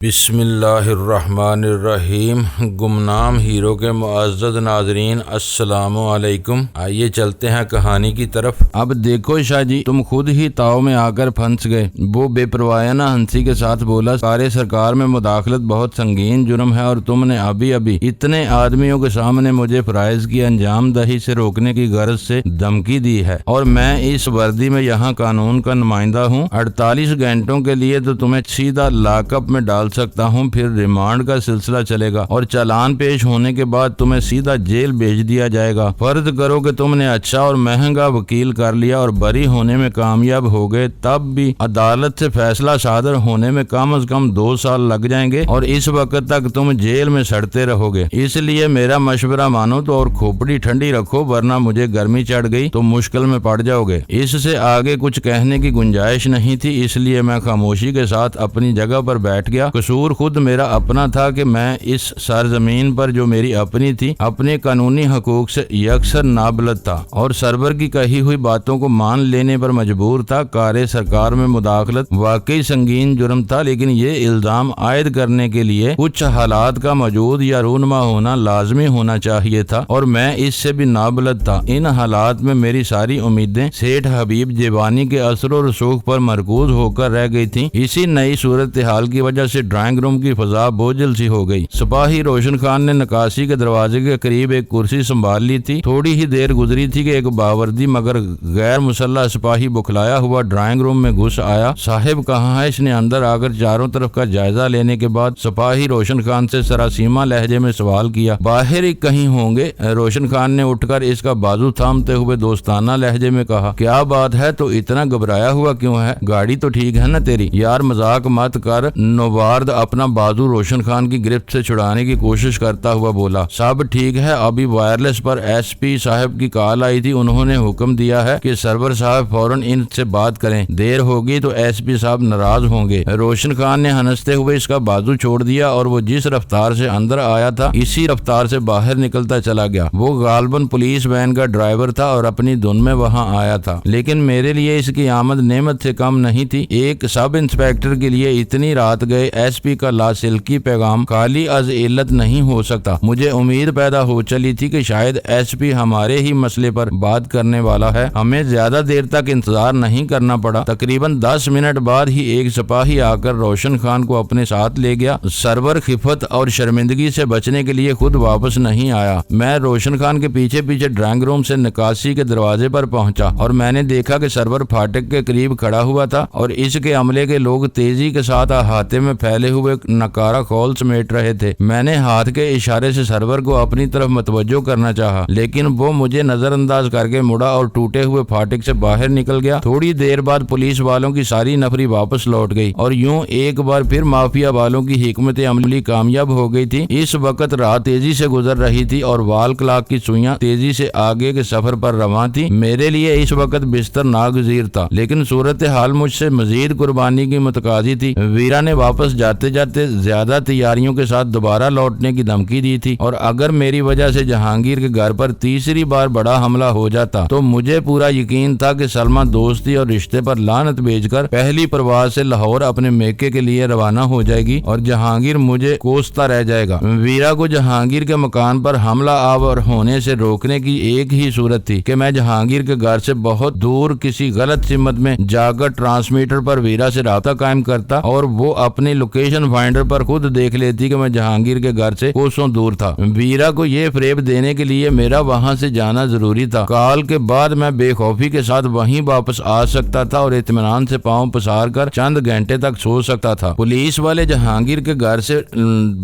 بسم اللہ الرحمن الرحیم۔ گمنام ہیرو کے معزز ناظرین السلام علیکم۔ آئیے چلتے ہیں کہانی کی طرف۔ اب دیکھو شاہ جی، تم خود ہی تاؤ میں آ کر پھنس گئے۔ وہ بے پروایانہ ہنسی کے ساتھ بولا، سارے سرکار میں مداخلت بہت سنگین جرم ہے اور تم نے ابھی اتنے آدمیوں کے سامنے مجھے فرائض کی انجام دہی سے روکنے کی غرض سے دھمکی دی ہے، اور میں اس وردی میں یہاں قانون کا نمائندہ ہوں۔ 48 گھنٹوں کے لیے تو تمہیں سیدھا لاک اپ میں ڈال سکتا ہوں، پھر ریمانڈ کا سلسلہ چلے گا اور چالان پیش ہونے کے بعد تمہیں سیدھا جیل بھیج دیا جائے گا۔ فرض کرو کہ تم نے اچھا اور مہنگا وکیل کر لیا اور بری ہونے میں کامیاب ہو گئے، تب بھی عدالت سے فیصلہ صادر ہونے میں کم از کم 2 سال لگ جائیں گے اور اس وقت تک تم جیل میں سڑتے رہو گے۔ اس لیے میرا مشورہ مانو تو اور کھوپڑی ٹھنڈی رکھو، ورنہ مجھے گرمی چڑھ گئی تو مشکل میں پڑ جاؤ گے۔ اس سے آگے کچھ کہنے کی گنجائش نہیں تھی، اس لیے میں خاموشی کے ساتھ اپنی جگہ پر بیٹھ گیا۔ قصور خود میرا اپنا تھا کہ میں اس سرزمین پر جو میری اپنی تھی، اپنے قانونی حقوق سے یکسر نابلد تھا اور سرور کی کہی ہوئی باتوں کو مان لینے پر مجبور تھا۔ کار سرکار میں مداخلت واقعی سنگین جرم تھا، لیکن یہ الزام عائد کرنے کے لیے کچھ حالات کا موجود یا رونما ہونا لازمی ہونا چاہیے تھا، اور میں اس سے بھی نابلد تھا۔ ان حالات میں میری ساری امیدیں سیٹھ حبیب جیوانی کے اثر و رسوخ پر مرکوز ہو کر رہ گئی تھیں۔ اسی نئی صورتحال کی وجہ سے ڈرائنگ روم کی فضا بوجھل سی ہو گئی۔ سپاہی روشن خان نے نکاسی کے دروازے کے قریب ایک کرسی سنبھال لی تھی۔ تھوڑی ہی دیر گزری تھی کہ ایک باوردی مگر غیر مسلح سپاہی بکھلایا ہوا ڈرائنگ روم میں گھس آیا۔ صاحب کہاں ہے؟ اس نے اندر آ کر چاروں طرف کا جائزہ لینے کے بعد سپاہی روشن خان سے سراسیمہ لہجے میں سوال کیا۔ باہر ہی کہیں ہوں گے، روشن خان نے اٹھ کر اس کا بازو تھامتے ہوئے دوستانہ لہجے میں کہا۔ کیا بات ہے، تو اتنا گھبرایا ہوا کیوں ہے؟ گاڑی تو ٹھیک ہے نا تیری؟ یار مذاق مت کر، نوارد اپنا بازو روشن خان کی گرفت سے چھڑانے کی کوشش کرتا ہوا بولا۔ سب ٹھیک ہے، ابھی وائرلیس پر ایس پی صاحب کی کال آئی تھی، انہوں نے حکم دیا ہے کہ سرور صاحب فوراً ان سے بات کریں، دیر ہوگی تو ایس پی صاحب ناراض ہوں گے۔ روشن خان نے ہنستے ہوئے اس کا بازو چھوڑ دیا اور وہ جس رفتار سے اندر آیا تھا اسی رفتار سے باہر نکلتا چلا گیا۔ وہ غالباً پولیس وین کا ڈرائیور تھا اور اپنی دھن میں وہاں آیا تھا، لیکن میرے لیے اس کی آمد نعمت سے کم نہیں تھی۔ ایک سب انسپیکٹر کے لیے اتنی رات گئے ایس پی کا لاسلکی پیغام خالی از علت نہیں ہو سکتا۔ مجھے امید پیدا ہو چلی تھی کہ شاید ایس پی ہمارے ہی مسئلے پر بات کرنے والا ہے۔ ہمیں زیادہ دیر تک انتظار نہیں کرنا پڑا۔ تقریباً 10 منٹ بعد ہی ایک سپاہی آ کر روشن خان کو اپنے ساتھ لے گیا۔ سرور خفت اور شرمندگی سے بچنے کے لیے خود واپس نہیں آیا۔ میں روشن خان کے پیچھے پیچھے ڈرائنگ روم سے نکاسی کے دروازے پر پہنچا اور میں نے دیکھا کہ سرور پھاٹک کے قریب کھڑا ہوا تھا اور اس کے عملے کے لوگ تیزی کے ساتھ احاطے میں پھیلے ہوئے نکارہ کھول سمیٹ رہے تھے۔ میں نے ہاتھ کے اشارے سے سرور کو اپنی طرف متوجہ کرنا چاہا، لیکن وہ مجھے نظر انداز کر کے مڑا اور ٹوٹے ہوئے پھاٹک سے باہر نکل گیا۔ تھوڑی دیر بعد پولیس والوں کی ساری نفری واپس لوٹ گئی اور یوں ایک بار پھر مافیا والوں کی حکمت عملی کامیاب ہو گئی تھی۔ اس وقت رات تیزی سے گزر رہی تھی اور وال کلاک کی سوئیاں تیزی سے آگے کے سفر پر رواں تھی۔ میرے لیے اس وقت بستر ناگزیر تھا، لیکن صورتحال مجھ سے مزید قربانی کی متقاضی تھی۔ ویرا نے واپس جاتے جاتے زیادہ تیاریوں کے ساتھ دوبارہ لوٹنے کی دھمکی دی تھی، اور اگر میری وجہ سے جہانگیر کے گھر پر تیسری بار بڑا حملہ ہو جاتا تو مجھے پورا یقین تھا کہ سلمہ دوستی اور رشتے پر لعنت بھیج کر پہلی پرواز سے لاہور اپنے میکے کے لیے روانہ ہو جائے گی اور جہانگیر مجھے کوستا رہ جائے گا۔ ویرا کو جہانگیر کے مکان پر حملہ آور ہونے سے روکنے کی ایک ہی صورت تھی کہ میں جہانگیر کے گھر سے بہت دور کسی غلط سمت میں جا کر ٹرانسمیٹر پر ویرا سے رابطہ قائم کرتا اور وہ اپنی لوکیشن فائنڈر پر خود دیکھ لیتی کہ میں جہانگیر کے گھر سے کوسوں دور تھا۔ ویرا کو یہ فریب دینے کے لیے میرا وہاں سے جانا ضروری تھا۔ کال کے بعد میں بے خوفی کے ساتھ وہیں واپس آ سکتا تھا اور اطمینان سے پاؤں پسار کر چند گھنٹے تک سو سکتا تھا۔ پولیس والے جہانگیر کے گھر سے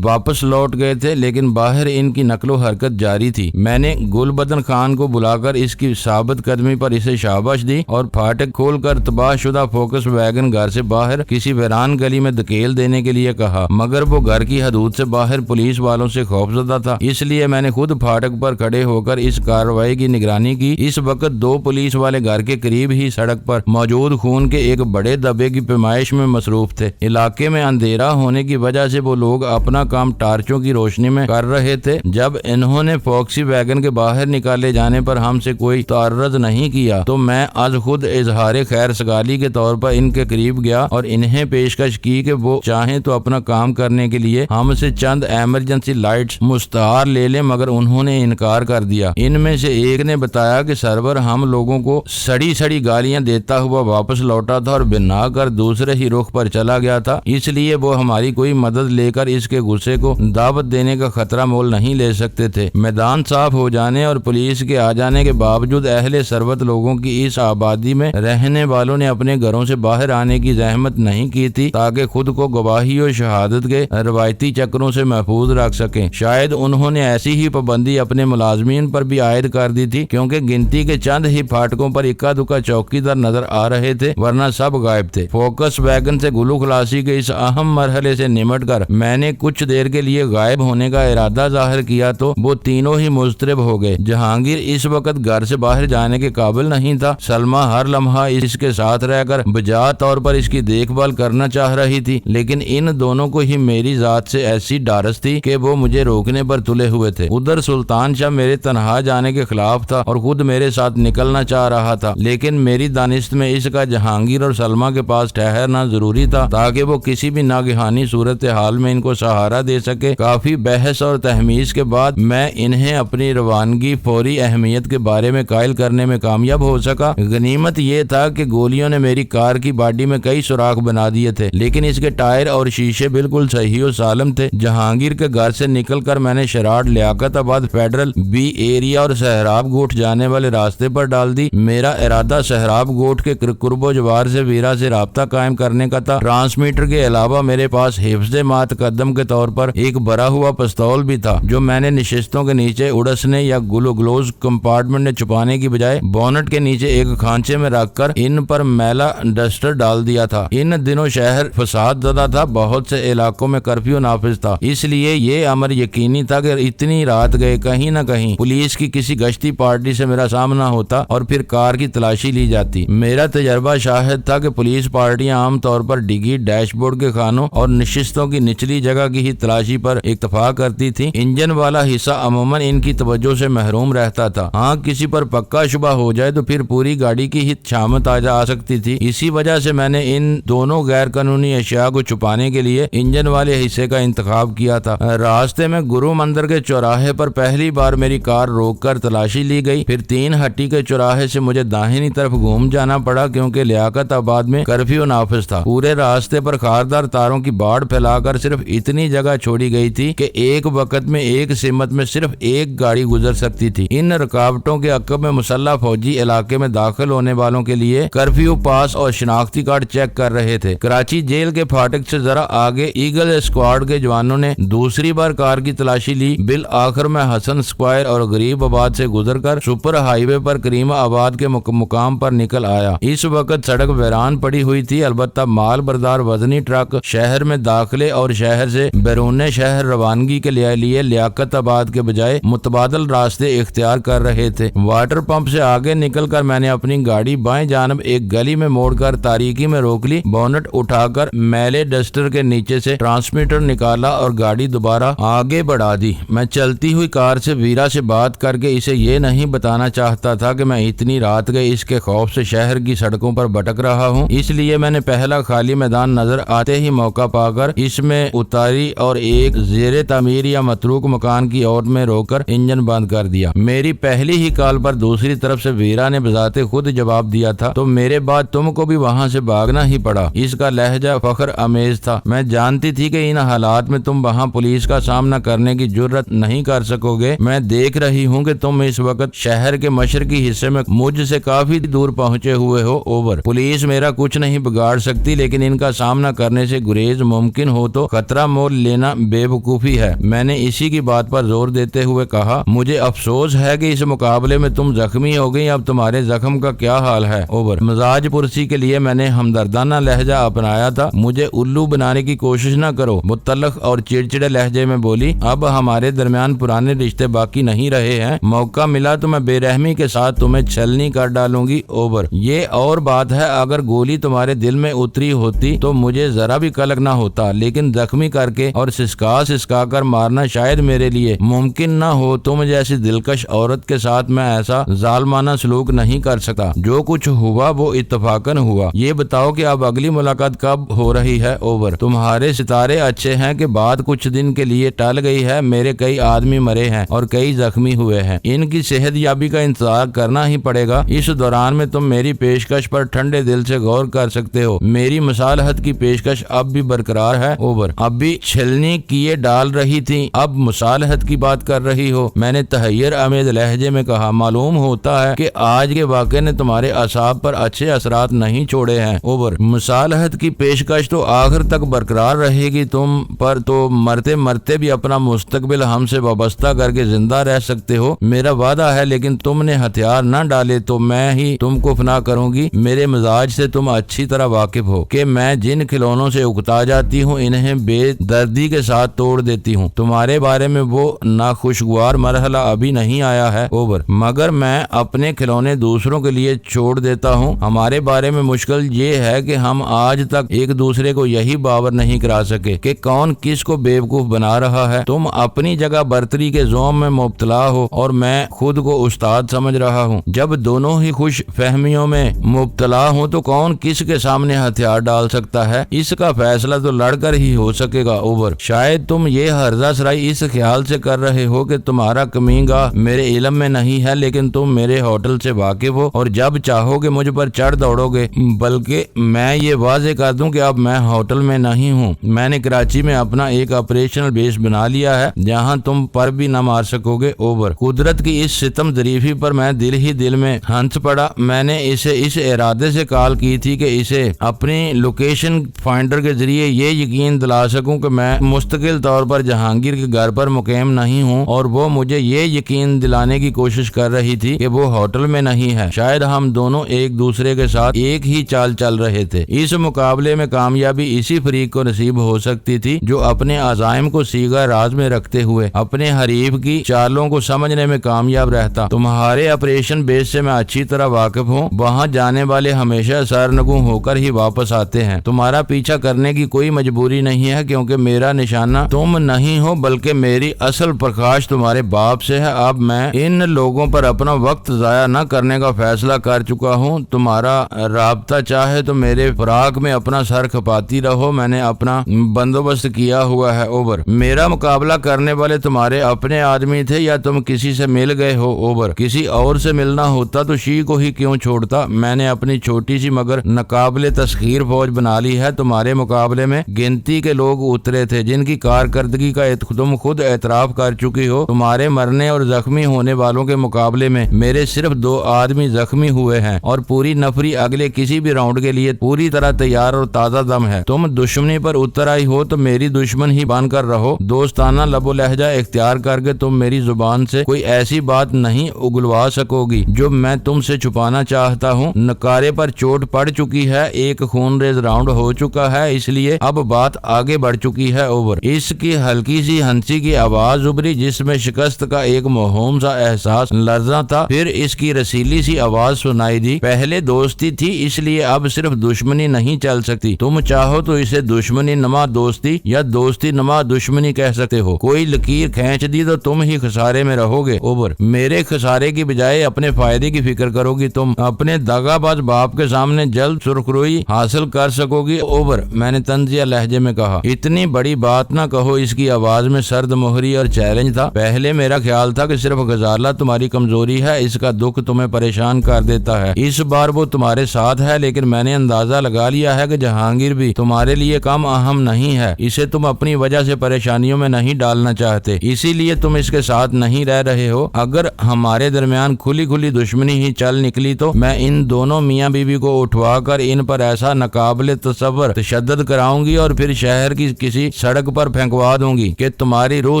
واپس لوٹ گئے تھے، لیکن باہر ان کی نقل و حرکت جاری تھی۔ میں نے گل بدن خان کو بلا کر اس کی ثابت قدمی پر اسے شاباش دی اور پھاٹک کھول کر تباہ شدہ فوکس ویگن گھر سے باہر کسی ویران گلی میں دھکیل دینے کے لیے کہا، مگر وہ گھر کی حدود سے باہر پولیس والوں سے خوفزدہ تھا، اس لیے میں نے خود پھاٹک پر کھڑے ہو کر اس کارروائی کی نگرانی کی۔ اس وقت 2 پولیس والے گھر کے قریب ہی سڑک پر موجود خون کے ایک بڑے دبے کی پیمائش میں مصروف تھے۔ علاقے میں اندھیرا ہونے کی وجہ سے وہ لوگ اپنا کام ٹارچوں کی روشنی میں کر رہے تھے۔ جب انہوں نے فوکسی ویگن کے باہر نکالے جانے پر ہم سے کوئی تعرض نہیں کیا تو میں از خود اظہار خیر سگالی کے طور پر ان کے قریب گیا اور انہیں پیشکش کی کہ وہ چاہیں چاہیں تو اپنا کام کرنے کے لیے ہم سے چند ایمرجنسی لائٹس مستعار لے لیں، مگر انہوں نے انکار کر دیا۔ ان میں سے ایک نے بتایا کہ سرور ہم لوگوں کو سڑی سڑی گالیاں دیتا ہوا واپس لوٹا تھا اور بنا کر دوسرے ہی رخ پر چلا گیا تھا، اس لیے وہ ہماری کوئی مدد لے کر اس کے غصے کو دعوت دینے کا خطرہ مول نہیں لے سکتے تھے۔ میدان صاف ہو جانے اور پولیس کے آ جانے کے باوجود اہل ثروت لوگوں کی اس آبادی میں رہنے والوں نے اپنے گھروں سے باہر آنے کی زحمت نہیں کی تھی تاکہ خود کو گواہی اور شہادت کے روایتی چکروں سے محفوظ رکھ سکیں۔ شاید انہوں نے ایسی ہی پابندی اپنے ملازمین پر بھی عائد کر دی تھی، کیونکہ گنتی کے چند ہی پھاٹکوں پر اکا دکا چوکیدار نظر آ رہے تھے، ورنہ سب غائب تھے۔ فوکس ویگن سے گلو خلاصی کے اس اہم مرحلے سے نمٹ کر میں نے کچھ دیر کے لیے غائب ہونے کا ارادہ ظاہر کیا تو وہ تینوں ہی مضطرب ہو گئے۔ جہانگیر اس وقت گھر سے باہر جانے کے قابل نہیں تھا۔ سلمہ ہر لمحہ اس کے ساتھ رہ کر بجا طور پر اس کی دیکھ بھال کرنا چاہ رہی تھی، لیکن ان دونوں کو ہی میری ذات سے ایسی ڈارس تھی کہ وہ مجھے روکنے پر تلے ہوئے تھے۔ ادھر سلطان شاہ میرے تنہا جانے کے خلاف تھا اور خود میرے ساتھ نکلنا چاہ رہا تھا، لیکن میری دانست میں اس کا جہانگیر اور سلمہ کے پاس ٹھہرنا ضروری تھا تاکہ وہ کسی بھی ناگہانی صورتحال میں ان کو سہارا دے سکے۔ کافی بحث اور تحمیز کے بعد میں انہیں اپنی روانگی فوری اہمیت کے بارے میں قائل کرنے میں کامیاب ہو سکا۔ غنیمت یہ تھا کہ گولیوں نے میری کار کی باڈی میں کئی سوراخ بنا دیے تھے، لیکن اس کے ٹائر اور شیشے بالکل صحیح و سالم تھے۔ جہانگیر کے گھر سے نکل کر میں نے شراٹ لیاقت آباد فیڈرل بی ایریا اور سہراب گوٹھ جانے والے راستے پر ڈال دی۔ میرا ارادہ سہراب گوٹھ کے قرب و جوار سے ویرا سے رابطہ قائم کرنے کا تھا۔ ٹرانسمیٹر کے علاوہ میرے پاس حفظ ماتقدم کے طور پر ایک بھرا ہوا پستول بھی تھا، جو میں نے نشستوں کے نیچے اڑسنے یا گلوز کمپارٹمنٹ میں چھپانے کی بجائے بونٹ کے نیچے ایک کھانچے میں رکھ کر ان پر میلا ڈسٹر ڈال دیا تھا۔ ان دنوں شہر فساد زدہ تھا، بہت سے علاقوں میں کرفیو نافذ تھا، اس لیے یہ امر یقینی تھا کہ اتنی رات گئے کہیں نہ کہیں پولیس کی کسی گشتی پارٹی سے میرا سامنا ہوتا اور پھر کار کی تلاشی لی جاتی۔ میرا تجربہ شاہد تھا کہ پولیس پارٹیاں عام طور پر ڈگی، ڈیش بورڈ کے خانوں اور نشستوں کی نچلی جگہ کی ہی تلاشی پر اکتفا کرتی تھی۔ انجن والا حصہ عموماً ان کی توجہ سے محروم رہتا تھا۔ ہاں کسی پر پکا شبہ ہو جائے تو پھر پوری گاڑی کی ہی شامت آ سکتی تھی۔ اسی وجہ سے میں نے ان دونوں غیر قانونی اشیاء کو چھپانے کے لیے انجن والے حصے کا انتخاب کیا تھا۔ راستے میں گرو مندر کے چوراہے پر پہلی بار میری کار روک کر تلاشی لی گئی، پھر 3 ہٹی کے چوراہے سے مجھے داہنی طرف گھوم جانا پڑا کیونکہ لیاقت آباد میں کرفیو نافذ تھا۔ پورے راستے پر خاردار تاروں کی باڑ پھیلا کر صرف اتنی جگہ چھوڑی گئی تھی کہ ایک وقت میں ایک سمت میں صرف ایک گاڑی گزر سکتی تھی۔ ان رکاوٹوں کے عقب میں مسلح فوجی علاقے میں داخل ہونے والوں کے لیے کرفیو پاس اور شناختی کارڈ چیک کر رہے تھے۔ کراچی جیل کے پھاٹک سے ذرا آگے ایگل اسکواڈ کے جوانوں نے دوسری بار کار کی تلاشی لی۔ بالآخر میں حسن اسکوائر اور غریب آباد سے گزر کر سپر ہائی وے پر کریمہ آباد کے مقام پر نکل آیا۔ اس وقت سڑک ویران پڑی ہوئی تھی، البتہ مال بردار وزنی ٹرک شہر میں داخلے اور شہر سے بیرون شہر روانگی کے لیے لیاقت آباد کے بجائے متبادل راستے اختیار کر رہے تھے۔ واٹر پمپ سے آگے نکل کر میں نے اپنی گاڑی بائیں جانب ایک گلی میں موڑ کر تاریکی میں روک لی، بونٹ اٹھا کر میلے ڈسٹر کے نیچے سے ٹرانسمیٹر نکالا اور گاڑی دوبارہ آگے بڑھا دی۔ میں چلتی ہوئی کار سے ویرا سے بات کر کے اسے یہ نہیں بتانا چاہتا تھا کہ میں اتنی رات گئے اس کے خوف سے شہر کی سڑکوں پر بھٹک رہا ہوں، اس لیے میں نے پہلا خالی میدان نظر آتے ہی موقع پا کر اس میں اتاری اور ایک زیر تعمیر یا متروک مکان کی اوٹ میں روک کر انجن بند کر دیا۔ میری پہلی ہی کال پر دوسری طرف سے ویرا نے بذات خود جواب دیا تھا، تو میرے بعد تم کو بھی وہاں سے بھاگنا ہی پڑا۔ اس کا لہجہ فخر امیز تھا۔ میں جانتی تھی کہ ان حالات میں تم وہاں پولیس کا سامنا کرنے کی جرت نہیں کر سکو گے۔ میں دیکھ رہی ہوں کہ تم اس وقت شہر کے مشرقی حصے میں مجھ سے کافی دور پہنچے ہوئے ہو۔ اوور۔ پولیس میرا کچھ نہیں بگاڑ سکتی، لیکن ان کا سامنا کرنے سے گریز ممکن ہو تو خطرہ مول لینا بے وقوفی ہے۔ میں نے اسی کی بات پر زور دیتے ہوئے کہا، مجھے افسوس ہے کہ اس مقابلے میں تم زخمی ہو گئی، اب تمہارے زخم کا کیا حال ہے؟ اوور۔ مزاج پرسی کے لیے میں نے ہمدردانہ لہجہ اپنایا تھا۔ مجھے الو بنانے کی کوشش نہ کرو، متلق اور چڑچڑے لہجے میں بولی۔ اب ہمارے درمیان پرانے رشتے باقی نہیں رہے ہیں، موقع ملا تو میں بے رحمی کے ساتھ تمہیں چھلنی کر ڈالوں گی۔ اوور۔ یہ اور بات ہے، اگر گولی تمہارے دل میں اتری ہوتی تو مجھے ذرا بھی قلق نہ ہوتا، لیکن زخمی کر کے اور سسکا کر مارنا شاید میرے لیے ممکن نہ ہو۔ تم جیسی دلکش عورت کے ساتھ میں ایسا ظالمانہ سلوک نہیں کر سکتا۔ جو کچھ ہوا وہ اتفاقاً ہوا۔ یہ بتاؤ کہ اب اگلی ملاقات کب ہو رہی ہے؟ اوور تمہارے ستارے اچھے ہیں کہ بات کچھ دن کے لیے ٹل گئی ہے، میرے کئی آدمی مرے ہیں اور کئی زخمی ہوئے ہیں، ان کی صحت یابی کا انتظار کرنا ہی پڑے گا، اس دوران میں تم میری پیشکش پر ٹھنڈے دل سے غور کر سکتے ہو، میری مصالحت کی پیشکش اب بھی برقرار ہے۔ اوور اب بھی چھلنی کیے ڈال رہی تھی، اب مصالحت کی بات کر رہی ہو، میں نے تحیر آمیز لہجے میں کہا، معلوم ہوتا ہے کہ آج کے واقعے نے تمہارے اعصاب پر اچھے اثرات نہیں چھوڑے ہیں۔ اوور مصالحت کی پیشکش تو آخر تک برقرار رہے گی، تم پر تو مرتے مرتے بھی اپنا مستقبل ہم سے وابستہ کر کے زندہ رہ سکتے ہو، میرا وعدہ ہے، لیکن تم نے ہتھیار نہ ڈالے تو میں ہی تم کو فنا کروں گی۔ میرے مزاج سے تم اچھی طرح واقف ہو کہ میں جن کھلونوں سے اکتا جاتی ہوں انہیں بے دردی کے ساتھ توڑ دیتی ہوں، تمہارے بارے میں وہ ناخوشگوار مرحلہ ابھی نہیں آیا ہے۔ اوور مگر میں اپنے کھلونے دوسروں کے لیے چھوڑ دیتا ہوں، ہمارے بارے میں مشکل یہ ہے کہ ہم آج تک ایک دوسرے کو یہی باور نہیں کرا سکے کہ کون کس کو بیوقوف بنا رہا ہے، تم اپنی جگہ برتری کے زوم میں مبتلا ہو اور میں خود کو استاد سمجھ رہا ہوں، جب دونوں ہی خوش فہمیوں میں مبتلا ہوں تو کون کس کے سامنے ہتھیار ڈال سکتا ہے، اس کا فیصلہ تو لڑ کر ہی ہو سکے گا۔ اوور شاید تم یہ ہرزہ سرائی اس خیال سے کر رہے ہو کہ تمہارا کمینگاہ میرے علم میں نہیں ہے، لیکن تم میرے ہوٹل سے واقف ہو اور جب چاہو گے مجھ پر چڑھ دوڑو گے، بلکہ میں یہ واضح کر دوں کہ اب میں ہوٹل میں نہیں ہوں، میں نے کراچی میں اپنا ایک آپریشنل بیس بنا لیا ہے جہاں تم پر بھی نہ مار سکو گے۔ اوور قدرت کی اس ستم ظریفی پر میں دل ہی دل میں ہنس پڑا، میں نے اسے اس ارادے سے کال کی تھی کہ اسے اپنی لوکیشن فائنڈر کے ذریعے یہ یقین دلا سکوں کہ میں مستقل طور پر جہانگیر کے گھر پر مقیم نہیں ہوں، اور وہ مجھے یہ یقین دلانے کی کوشش کر رہی تھی کہ وہ ہوٹل میں نہیں ہے۔ شاید ہم دونوں ایک دوسرے کے ساتھ ایک ہی چال چل رہے تھے۔ اس مقابلے میں کامیابی اسی فریق کو نصیب ہو سکتی تھی جو اپنے عزائم کو سیگا راز میں رکھتے ہوئے اپنے حریف کی چالوں کو سمجھنے میں کامیاب رہتا۔ تمہارے آپریشن بیس سے میں اچھی طرح واقف ہوں، وہاں جانے والے ہمیشہ سرنگوں ہو کر ہی واپس آتے ہیں، تمہارا پیچھا کرنے کی کوئی مجبوری نہیں ہے کیونکہ میرا نشانہ تم نہیں ہو بلکہ میری اصل پرکاش تمہارے باپ سے ہے۔ اب میں ان لوگوں پر اپنا وقت ضائع نہ کرنے کا فیصلہ کر چکا ہوں، تمہارا رابطہ چاہے تو میرے فراق میں اپنا سر کھپاتی رہو، میں نے اپنا بندوبست کیا ہوا ہے۔ اوور میرا مقابلہ کرنے والے تمہارے اپنے آدمی تھے یا تم کسی سے مل گئے ہو؟ اوور کسی اور سے ملنا ہوتا تو شی کو ہی کیوں چھوڑتا، میں نے اپنی چھوٹی سی مگر ناقابل تسخیر فوج بنا لی ہے، تمہارے مقابلے میں گنتی کے لوگ اترے تھے جن کی کارکردگی کا تم خود اعتراف کر چکی ہو، تمہارے مرنے اور زخمی ہونے والوں کے مقابلے میں میرے صرف 2 آدمی زخمی ہوئے ہیں اور پوری نفری اگلے کسی بھی راؤنڈ کے لیے پوری طرح تیار اور تازہ دم ہے۔ تم دشمنی پر اتر آئی ہو تو میری دشمن ہی بن کر رہو، دوستانہ لب و لہجہ اختیار کر کے تم میری زبان سے کوئی ایسی بات نہیں اگلوا سکو گی جو میں تم سے چھپانا چاہتا ہوں۔ نکارے پر چوٹ پڑ چکی ہے، ایک خون ریز راؤنڈ ہو چکا ہے، اس لیے اب بات آگے بڑھ چکی ہے۔ اوور اس کی ہلکی سی ہنسی کی آواز ابھری جس میں شکست کا ایک موہوم سا احساس لرزاں تھا، پھر اس کی رسیلی سی آواز سنائی دی، پہلے دوستی تھی اس لیے اب صرف دشمنی نہیں چل سکتی، تم چاہو تو اسے دشمنی نما دوستی یا دوستی نما دشمنی کہہ سکتے ہو، کوئی لکیر کھینچ دی تو تم ہی خسارے میں رہو گے۔ اوور میرے خسارے کی بجائے اپنے فائدے کی فکر کرو گی، تم اپنے داغا باز باپ کے سامنے جلد سرخروئی حاصل کر سکو گی۔ اوور میں نے طنزیہ لہجے میں کہا، اتنی بڑی بات نہ کہو، اس کی آواز میں سرد مہری اور چیلنج تھا، پہلے میرا خیال تھا کہ صرف غزالہ تمہاری کمزوری ہے، اس کا دکھ تمہیں پریشان کر دیتا ہے، اس بار وہ تمہارے ساتھ ہے، لیکن میں نے اندازہ لگا لیا ہے کہ جہانگیر بھی تمہارے لیے کم اہم نہیں ہے، اسے تم اپنی وجہ سے پریشانیوں میں نہیں ڈالنا چاہتے، اسی لیے تم اس کے ساتھ نہیں رہ رہے ہو۔ اگر ہمارے درمیان کھلی کھلی دشمنی ہی چل نکلی تو میں ان دونوں میاں بیوی کو اٹھوا کر ان پر ایسا ناقابل تصور تشدد کراؤں گی اور پھر شہر کی کسی سڑک پر پھینکوا دوں گی کہ تمہاری روح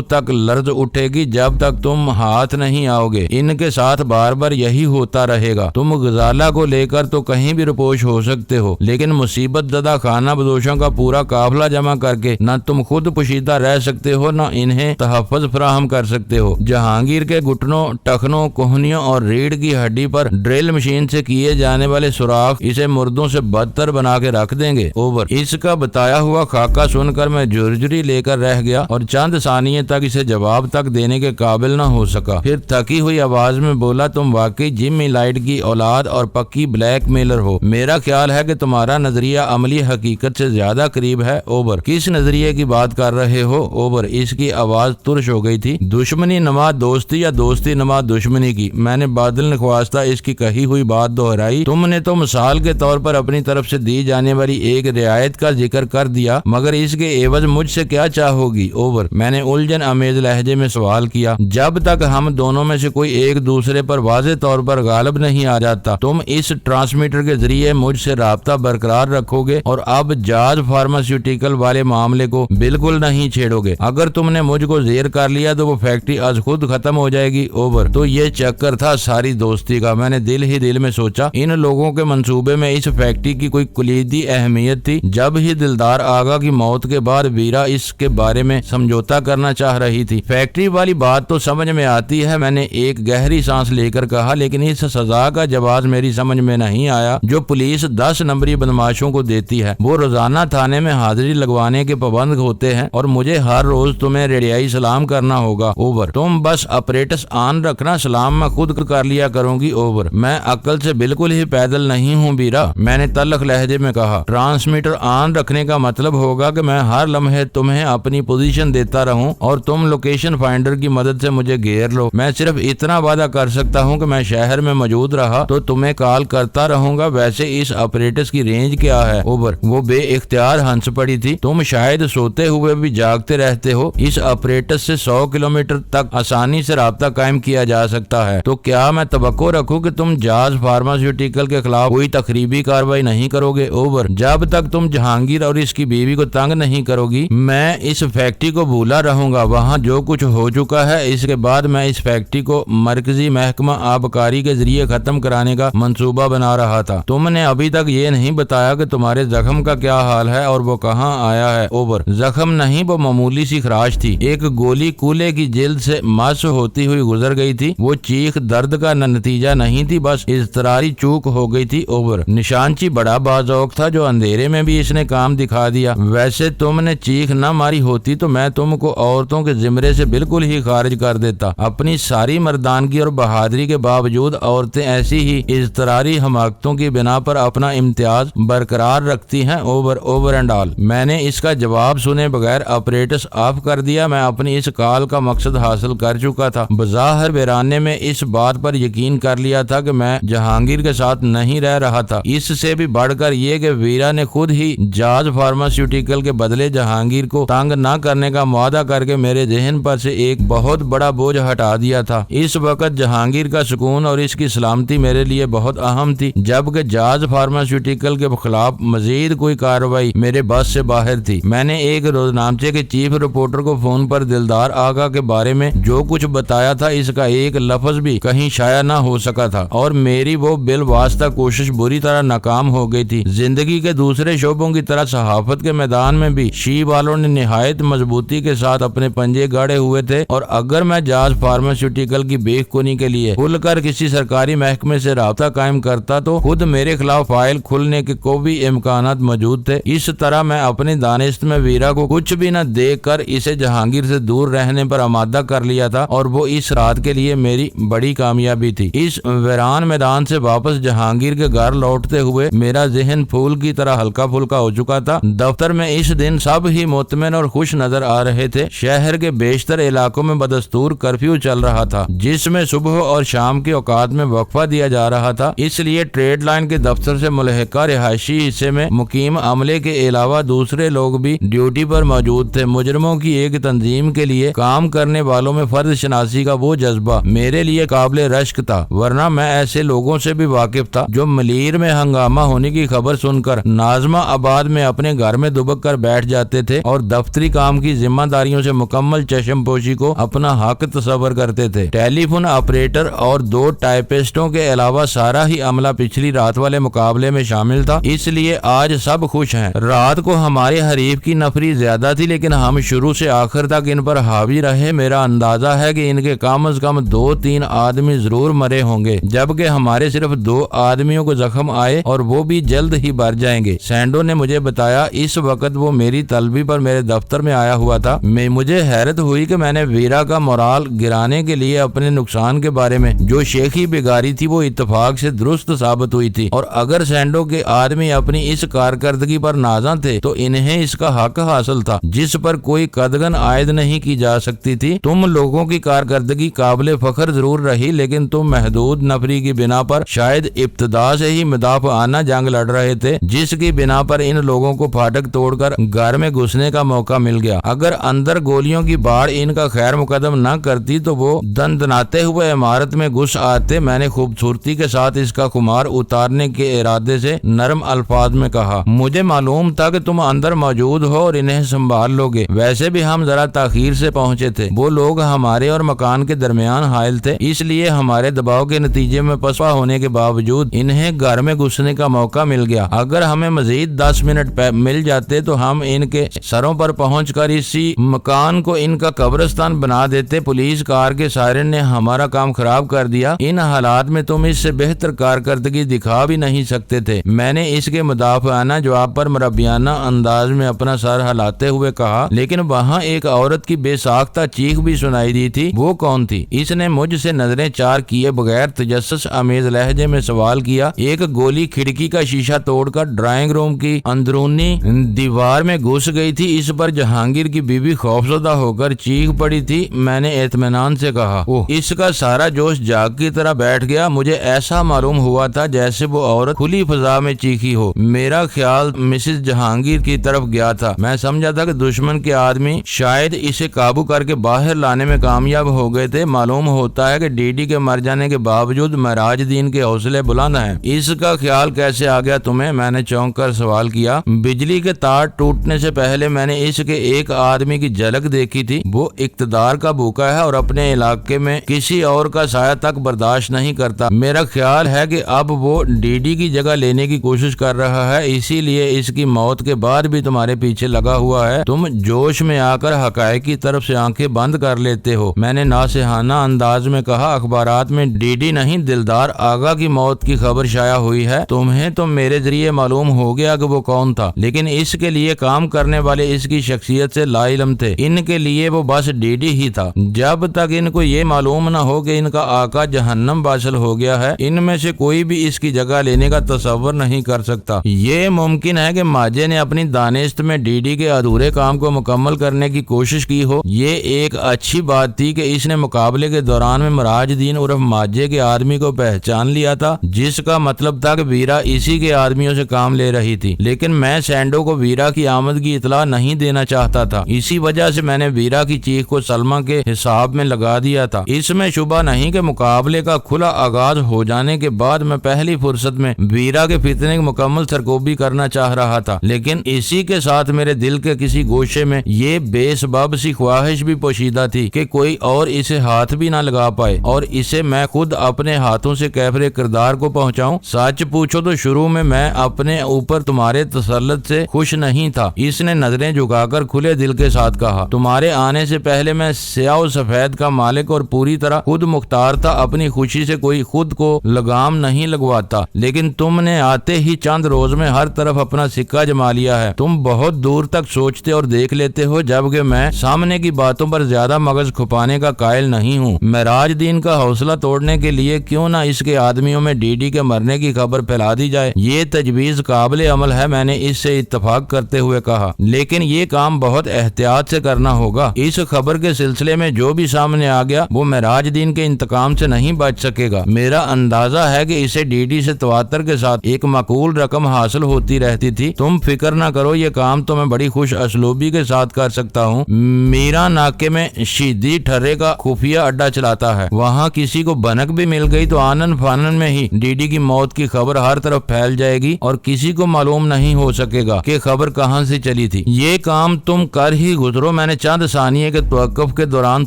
تک لرز اٹھے گی جب تک تم ہاتھ نہیں آؤ گے۔ ان کے ساتھ بار بار یہی ہوتا رہے گا، تم غزالہ کو لے کر تو کہیں بھی رپوش ہو سکتے ہو، لیکن مصیبت زدہ خانہ بدوشوں کا پورا قافلہ جمع کر کے نہ تم خود پوشیدہ رہ سکتے ہو نہ انہیں تحفظ فراہم کر سکتے ہو۔ جہانگیر کے گھٹنوں، ٹخنوں، کوہنیوں اور ریڑھ کی ہڈی پر ڈرل مشین سے کیے جانے والے سوراخ اسے مردوں سے بدتر بنا کے رکھ دیں گے۔ اوور اس کا بتایا ہوا خاکہ سن کر میں جھرجھری لے کر رہ گیا اور چند ثانیے تک اسے جواب تک دینے کے قابل نہ ہو سکا، پھر تھکی ہوئی آواز میں بولا، تم واقعی جمی لائٹ کی اولاد اور پکی بلیک میلر ہو، میرا خیال ہے کہ تمہارا نظریہ عملی حقیقت سے زیادہ قریب ہے۔ اوور کس نظریے کی بات کر رہے ہو؟ اوور اس کی آواز ترش ہو گئی تھی۔ دشمنی نما دوستی یا دوستی نما دشمنی کی؟ میں نے بادل نخواستہ اس کی کہی ہوئی بات دہرائی۔ تم نے تو مثال کے طور پر اپنی طرف سے دی جانے والی ایک رعایت کا ذکر کر دیا، مگر اس کے عوض مجھ سے کیا چاہو گی؟ اوور میں نے الجھن امیز لہجے میں سوال کیا۔ جب تک ہم دونوں میں سے کوئی ایک دوسرے پر واضح طور پر غالب نہیں آ جاتا، تم اس ٹرانسمیٹر کے ذریعے مجھ سے رابطہ برقرار رکھو گے اور اب جاز فارماسیوٹیکل والے معاملے کو بالکل نہیں چھیڑو گے۔ اگر تم نے مجھ کو زیر کر لیا تو وہ فیکٹری از خود ختم ہو جائے گی۔ اوور تو یہ چکر تھا ساری دوستی کا۔ میں نے دل ہی دل میں سوچا ان لوگوں کے منصوبے میں اس فیکٹری کی کوئی کلیدی اہمیت تھی۔ جب ہی دلدار آغا کی موت کے بعد ویرا اس کے بارے میں سمجھوتا کرنا چاہ رہی تھی۔ فیکٹری والی بات تو سمجھ میں آتی ہے، میں نے ایک گہری سانس لے کر کہا، لیکن اس سزا کا جواز میری سمجھ میں نہیں آیا جو پولیس 10 نمبری بدماشوں کو دیتی ہے۔ وہ روزانہ تھانے میں حاضری لگوانے کے پابند ہوتے ہیں اور مجھے ہر روز تمہیں ریڈیائی سلام کرنا ہوگا۔ اوور تم بس اپریٹس آن رکھنا، سلام میں خود کر لیا کروں گی۔ اوور میں عقل سے بالکل ہی پیدل نہیں ہوں بیرا، میں نے تلخ لہجے میں کہا۔ ٹرانسمیٹر آن رکھنے کا مطلب ہوگا کہ میں ہر لمحے تمہیں اپنی پوزیشن دیتا رہوں اور تم لوکیشن فائنڈر کی مدد سے مجھے گھیر لو۔ میں صرف اتنا وعدہ کر سکتا ہوں کہ میں شہر میں موجود رہا تو تمہیں کال کرتا رہوں گا۔ ویسے اس اپریٹس کی رینج کیا ہے؟ اوور وہ بے اختیار ہنس پڑی تھی۔ تم شاید سوتے ہوئے بھی جاگتے رہتے ہو۔ اس اپریٹس سے 100 کلومیٹر تک آسانی سے رابطہ قائم کیا جا سکتا ہے، تو کیا میں توقع رکھوں کہ تم جاز فارماسیوٹیکل کے خلاف کوئی تخریبی کارروائی نہیں کرو گے؟ اوور جب تک تم جہانگیر اور اس کی بیوی کو تنگ نہیں کرو گی میں اس فیکٹری کو بھولا رہوں گا۔ وہاں جو کچھ ہو چکا ہے، اس کے بعد میں اس فیکٹری کو مرکزی محکمہ آبکاری کے ذریعے ختم کرانے کا منصوبہ بنا رہا تھا۔ تم نے ابھی تک یہ نہیں بتایا کہ تمہارے زخم کا کیا حال ہے اور وہ کہاں آیا ہے؟ اوور زخم نہیں، وہ معمولی سی خراش تھی۔ ایک گولی کولے کی جلد سے مس ہوتی ہوئی گزر گئی تھی۔ وہ چیخ درد کا نتیجہ نہیں تھی، بس اضطراری چوک ہو گئی تھی۔ اوور نشانچی بڑا باذوق تھا جو اندھیرے میں بھی اس نے کام دکھا دیا۔ ویسے تم نے چیخ نہ ماری ہوتی تو میں تم کو عورتوں کے زمرے سے بالکل ہی خارج کر دیتا۔ اپنی ساری مردانگی اور بہادری کے باوجود عورتیں ایسی ہی اضطراری حماقتوں کی بنا پر اپنا امتیاز برقرار رکھتی ہیں۔ اوور اینڈ آل میں نے اس کا جواب سنے بغیر اپریٹس آف کر دیا۔ میں اپنی اس کال کا مقصد حاصل کر چکا تھا۔ بظاہر ویرانے میں اس بات پر یقین کر لیا تھا کہ میں جہانگیر کے ساتھ نہیں رہ رہا تھا۔ اس سے بھی بڑھ کر یہ کہ ویرا نے خود ہی جاز فارماسیوٹیکل کے بدلے جہانگیر کو تنگ نہ کرنے کا معاہدہ کر کے میرے ذہن پر سے ایک بہت بڑا بوجھ ہٹا دیا تھا۔ اس وقت جہانگیر کا سکون اور اس کی سلامتی میرے لیے بہت اہم تھی، جبکہ جاز فارماسیوٹیکل کے خلاف مزید کوئی کارروائی میرے بس سے باہر تھی۔ میں نے ایک روزنامچے کے چیف رپورٹر کو فون پر دلدار آغا کے بارے میں جو کچھ بتایا تھا، اس کا ایک لفظ بھی کہیں شائع نہ ہو سکا تھا اور میری وہ بالواسطہ کوشش بری طرح ناکام ہو گئی تھی۔ زندگی کے دوسرے شعبوں کی طرح صحافت کے میدان میں بھی شی والوں نے نہایت مضبوطی کے ساتھ اپنے پنجے گاڑے ہوئے تھے، اور اگر میں جاز فارماسیوٹیکل کی بیخ کنی کے لیے کھل کر کسی سرکاری محکمے سے رابطہ قائم کرتا تو خود میرے خلاف فائل کھلنے کے کوئی امکانات موجود تھے۔ اس طرح میں اپنی دانست میں ویرا کو کچھ بھی نہ دیکھ کر اسے جہانگیر سے دور رہنے پر آمادہ کر لیا تھا، اور وہ اس رات کے لیے میری بڑی کامیابی تھی۔ اس ویران میدان سے واپس جہانگیر کے گھر لوٹتے ہوئے میرا ذہن پھول کی طرح ہلکا پھلکا ہو چکا تھا۔ دفتر میں اس دن سب ہی مطمئن اور خوش نظر آ رہے تھے۔ شہر کے بیشتر علاقوں میں بدستور کرفیو چل رہا تھا، جس میں صبح اور شام کے اوقات میں وقفہ دیا جا رہا تھا۔ اس لیے ٹریڈ لائن کے دفتر سے ملحقہ رہائشی حصے میں مقیم عملے کے علاوہ دوسرے لوگ بھی ڈیوٹی پر موجود تھے۔ مجرموں کی ایک تنظیم کے لیے کام کرنے والوں میں فرد شناسی کا وہ جذبہ میرے لیے قابل رشک تھا، ورنہ میں ایسے لوگوں سے بھی واقف تھا جو ملیر میں ہنگامہ ہونے کی خبر سن کر نازمہ آباد میں اپنے گھر میں دبک کر بیٹھ جاتے تھے اور دفتری کام کی ذمہ داریوں سے مکمل چشم پوشی کو اپنا حق تصور کرتے تھے۔ ٹیلی فون آپریٹر اور 2 ٹائپسٹوں کے علاوہ سارا ہی عملہ پچھلی رات والے مقابلے میں شامل تھا، اس لیے آج سب خوش ہیں۔ رات کو ہمارے حریف کی نفری زیادہ تھی، لیکن ہم شروع سے آخر تک ان پر حاوی رہے۔ میرا اندازہ ہے کہ ان کے کم از کم 2-3 آدمی ضرور مرے ہوں گے، جبکہ ہمارے صرف 2 آدمیوں کو زخم آئے اور وہ بھی جلد ہی بھر جائیں گے۔ سینڈو نے مجھے بتایا اس وقت وہ میری طلبی پر میرے دفتر میں آیا ہوا تھا۔ مجھے حیرت ہوئی کہ میں نے ویرا کا مورال گرانے کے لیے اپنے نقصان کے بارے میں جو شیخی بگاری تھی وہ اتفاق سے درست ثابت ہوئی تھی، اور اگر سینڈو کے آدمی اپنی اس کارکردگی پر پر نازاں تھے تو انہیں اس کا حق حاصل تھا جس پر کوئی قدغن عائد نہیں کی جا سکتی تھی۔ تم لوگوں کی کارکردگی قابل فخر ضرور رہی، لیکن تم محدود نفری کی بنا پر شاید ابتدا سے ہی مدافعانہ جنگ لڑ رہے تھے، جس کی بنا پر ان لوگوں کو پھاٹک توڑ کر گھر میں گھسنے کا موقع مل گیا۔ اگر اندر گولیوں کی باڑ ان کا خیر مقدم نہ کرتی تو وہ دندناتے ہوئے عمارت میں گھس آتے۔ میں نے خوبصورتی کے ساتھ اس کا خمار اتارنے کے ارادے سے نرم الفاظ میں کہا، مجھے معلوم تھا کہ تم اندر موجود ہو اور انہیں سنبھال لو گے۔ ویسے بھی ہم ذرا تاخیر سے پہنچے تھے، وہ لوگ ہمارے اور مکان کے درمیان حائل تھے، اس لیے ہمارے دباؤ کے نتیجے میں پسپا ہونے کے باوجود انہیں گھر میں گھسنے کا موقع مل گیا۔ اگر ہمیں مزید 10 منٹ مل جاتے تو ہم ان کے سروں پر پہنچ کر اسی مکان کو ان کا قبرستان بنا دیتے۔ پولیس کار کے سائرن نے ہمارا کام خراب کر دیا۔ ان حالات میں تم اس سے بہتر کارکردگی دکھا بھی نہیں سکتے تھے۔ میں نے اس کے مدافعانہ جواب پر مربیانہ انداز میں اپنا سر ہلاتے ہوئے کہا، لیکن وہاں ایک عورت کی بے ساختہ چیخ بھی سنائی دی تھی۔ وہ کون تھی؟ اس نے مجھ سے نظریں چار کیے بغیر تجسس آمیز لہجے میں سوال کیا۔ ایک گولی کھڑکی کا شیشہ توڑ کر ڈرائنگ روم کی اندرونی دیوار میں گھس گئی تھی۔ اس پر جہانگیر کی بیوی خوفزدہ ہو کر چیخ پڑی تھی۔ میں نے اطمینان سے کہا، اوہ، اس کا سارا جوش جاگ کی طرح بیٹھ گیا۔ مجھے ایسا معلوم ہوا تھا جیسے وہ عورت کھلی فضا میں چیخی ہو۔ میرا خیال مسز جہانگیر کی طرف گیا تھا۔ میں سمجھا تھا کہ دشمن کے آدمی شاید اسے قابو کر کے باہر لانے میں کامیاب ہو گئے تھے۔ معلوم ہوتا ہے کہ ڈی ڈی کے مر جانے کے باوجود معراج دین کے حوصلے بلند ہیں۔ اس کا خیال کیسے آ گیا تمہیں؟ میں نے چونک کر سوال کیا۔ بجلی کے تار ٹوٹنے سے پہلے میں نے اس کے ایک آدمی کی جھلک دیکھی تھی۔ وہ اقتدار کا بھوکا ہے اور اپنے علاقے میں کسی اور کا سایہ تک برداشت نہیں کرتا۔ میرا خیال ہے کہ اب وہ ڈی ڈی کی جگہ لینے کی کوشش کر رہا ہے، اسی لیے اس کی موت کے بعد بھی تمہارے پیچھے لگا ہوا ہے۔ تم جوش میں آ کر حقائق کی طرف سے آنکھیں بند کر لیتے ہو۔ میں نے ناصحانہ انداز میں کہا، اخبارات میں ڈی ڈی نہیں دلدار آغا کی موت کی خبر شائع ہوئی ہے۔ تمہیں تو میرے ذریعے معلوم ہو گیا کہ وہ کون تھا، لیکن اس کے لیے کام کرنے والے اس کی شخصیت سے لا علم تھے۔ ان کے لیے وہ بس ڈی ڈی ہی تھا۔ جب تک ان کو یہ معلوم نہ ہو کہ ان کا آقا جہنم واصل ہو گیا ہے، ان میں سے کوئی بھی اس کی جگہ لینے کا تصور نہیں کر سکتا۔ یہ ممکن ہے کہ ماجے نے اپنی دانست میں ڈی ڈی کے ادھورے کام کو مکمل کرنے کی کوشش کی ہو۔ یہ ایک اچھی بات تھی کہ اس نے مقابلے کے دوران میں معراج دین عرف ماجے کے آدمی کو پہچان لیا تھا، جس کا مطلب تھا کہ ویرا اسی کے آدمیوں سے کام لے رہی تھی۔ لیکن میں سینڈو کو ویرا کی آمد کی اطلاع نہیں دینا چاہتا تھا، اسی وجہ سے میں نے ویرا کی چیخ کو سلمہ کے حساب میں لگا دیا تھا۔ اس میں شبہ نہیں کہ مقابلے کا کھلا آغاز ہو جانے کے بعد میں پہلی فرصت میں ویرا کے فتنے کی مکمل سرکوبی کرنا چاہ رہا تھا، لیکن اسی کے ساتھ میرے دل کے کسی گوشے میں یہ بے سبب سی خواہش بھی پوشیدہ تھی کہ کوئی اور اسے ہاتھ بھی نہ لگا پائے اور اسے میں خود اپنے ہاتھوں سے کیفر کردار کو پہنچاؤں۔ سچ پوچھو تو شروع میں اپنے اوپر تمہارے تسلط سے خوش نہیں تھا۔ اس نے نظریں جھکا کر کھلے دل کے ساتھ کہا، تمہارے آنے سے پہلے میں سیاہ و سفید کا مالک اور پوری طرح خود مختار تھا۔ اپنی خوشی سے کوئی خود کو لگام نہیں لگواتا، لیکن تم نے آتے ہی چند روز میں ہر طرف اپنا سکہ جما لیا ہے۔ تم بہت دور تک سوچتے اور دیکھ لیتے ہو، جبکہ میں سامنے کی باتوں پر زیادہ مغز کھپانے کا قائل نہیں ہوں۔ معراج دین کا حوصلہ توڑنے کے لیے کیوں نہ اس کے آدمیوں میں ڈی ڈی کے مرنے کی خبر پھیلا دی جائے۔ یہ تجویز قابل عمل ہے، میں نے اس سے اتفاق کرتے ہوئے کہا، لیکن یہ کام بہت احتیاط سے کرنا ہوگا۔ اس خبر کے سلسلے میں جو بھی سامنے آ گیا وہ معراج دین کے انتقام سے نہیں بچ سکے گا۔ میرا اندازہ ہے کہ اسے ڈی ڈی سے تواتر کے ساتھ ایک معقول رقم حاصل ہوتی رہتی تھی۔ تم فکر نہ کرو، یہ کام تو میں بڑی خوش اسلوبی کے ساتھ کر سکتا ہوں۔ میرا ناکے میں شیدی ٹھرے کا خفیہ اڈا چلاتا ہے، وہاں کسی کو بنک بھی مل گئی تو آنن فانن میں ہی ڈی ڈی کی موت کی خبر ہر طرف پھیل جائے گی اور کسی کو معلوم نہیں ہو سکے گا کہ خبر کہاں سے چلی تھی۔ یہ کام تم کر ہی گزرو، میں نے چند ثانیے کے توقف کے دوران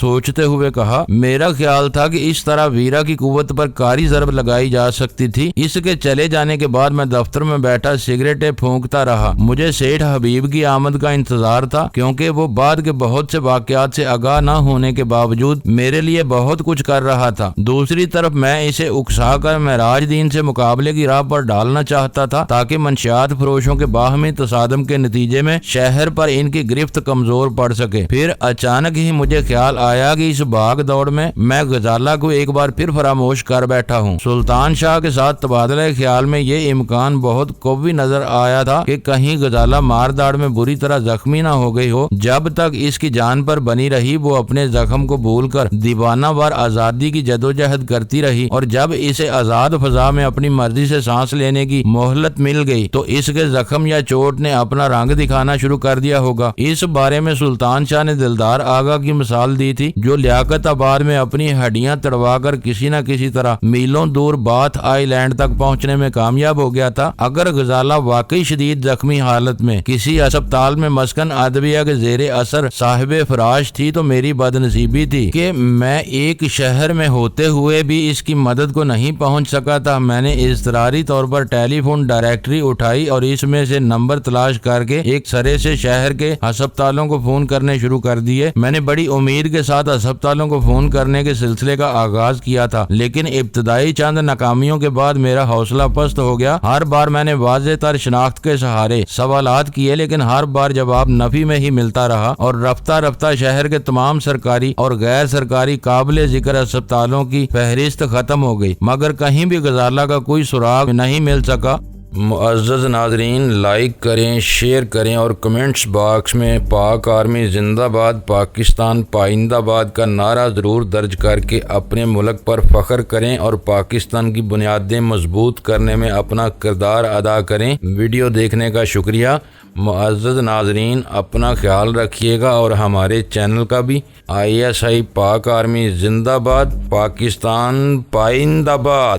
سوچتے ہوئے کہا۔ میرا خیال تھا کہ اس طرح ویرا کی قوت پر کاری ضرب لگائی جا سکتی تھی۔ اس کے چلے جانے کے بعد میں دفتر میں بیٹھا سگریٹیں پھونکتا رہا۔ مجھے سیٹھ حبیب کی آمد کا انتظار تھا، کیونکہ وہ بعد کے بہت سے واقعات سے آگاہ نہ ہونے کے باوجود میرے لیے بہت کچھ کر رہا تھا۔ دوسری طرف میں اسے اکسا کر معراج دین سے مقابلے کی راہ پر ڈالنا چاہتا تھا، تاکہ منشیات فروشوں کے باہمی تصادم کے نتیجے میں شہر پر ان کی گرفت کمزور پڑ سکے۔ پھر اچانک ہی مجھے خیال آیا کہ اس بھاگ دوڑ میں غزالہ کو ایک بار پھر فراموش کر بیٹھا ہوں۔ سلطان شاہ کے ساتھ تبادلہ خیال میں یہ امکان بہت قوی نظر آیا رہا تھا کہ کہیں غزالہ مار داڑ میں بری طرح زخمی نہ ہو گئی ہو۔ جب تک اس کی جان پر بنی رہی وہ اپنے زخم کو بھول کر دیوانہ وار آزادی کی جدوجہد کرتی رہی، اور جب اسے آزاد فضا میں اپنی مرضی سے سانس لینے کی مہلت مل گئی تو اس کے زخم یا چوٹ نے اپنا رنگ دکھانا شروع کر دیا ہوگا۔ اس بارے میں سلطان شاہ نے دلدار آغا کی مثال دی تھی، جو لیاقت آباد میں اپنی ہڈیاں تڑوا کر کسی نہ کسی طرح میلوں دور باتھ آئی لینڈ تک پہنچنے میں کامیاب ہو گیا تھا۔ اگر غزالہ واقعی شدید زخمی حالت میں کسی اسپتال میں مسکن ادویہ کے زیر اثر صاحب فراش تھی تو میری بدنصیبی تھی کہ میں ایک شہر میں ہوتے ہوئے بھی اس کی مدد کو نہیں پہنچ سکا تھا۔ میں نے اضطراری طور پر ٹیلی فون ڈائریکٹری اٹھائی اور اس میں سے نمبر تلاش کر کے ایک سرے سے شہر کے ہسپتالوں کو فون کرنے شروع کر دیے۔ میں نے بڑی امید کے ساتھ ہسپتالوں کو فون کرنے کے سلسلے کا آغاز کیا تھا، لیکن ابتدائی چند ناکامیوں کے بعد میرا حوصلہ پست ہو گیا۔ ہر بار میں نے واضح تر شناخت کے سہارے سوالات کیے، لیکن ہر بار جواب نفی میں ہی ملتا رہا، اور رفتہ رفتہ شہر کے تمام سرکاری اور غیر سرکاری قابل ذکر ہسپتالوں کی فہرست ختم ہو گئی، مگر کہیں بھی غزالہ کا کوئی سراغ نہیں مل سکا۔ معزز ناظرین، لائک کریں، شیئر کریں اور کمنٹس باکس میں پاک آرمی زندہ باد، پاکستان پائندہ باد کا نعرہ ضرور درج کر کے اپنے ملک پر فخر کریں اور پاکستان کی بنیادیں مضبوط کرنے میں اپنا کردار ادا کریں۔ ویڈیو دیکھنے کا شکریہ۔ معزز ناظرین، اپنا خیال رکھیے گا اور ہمارے چینل کا بھی۔ ISI پاک آرمی زندہ باد، پاکستان پائندہ باد۔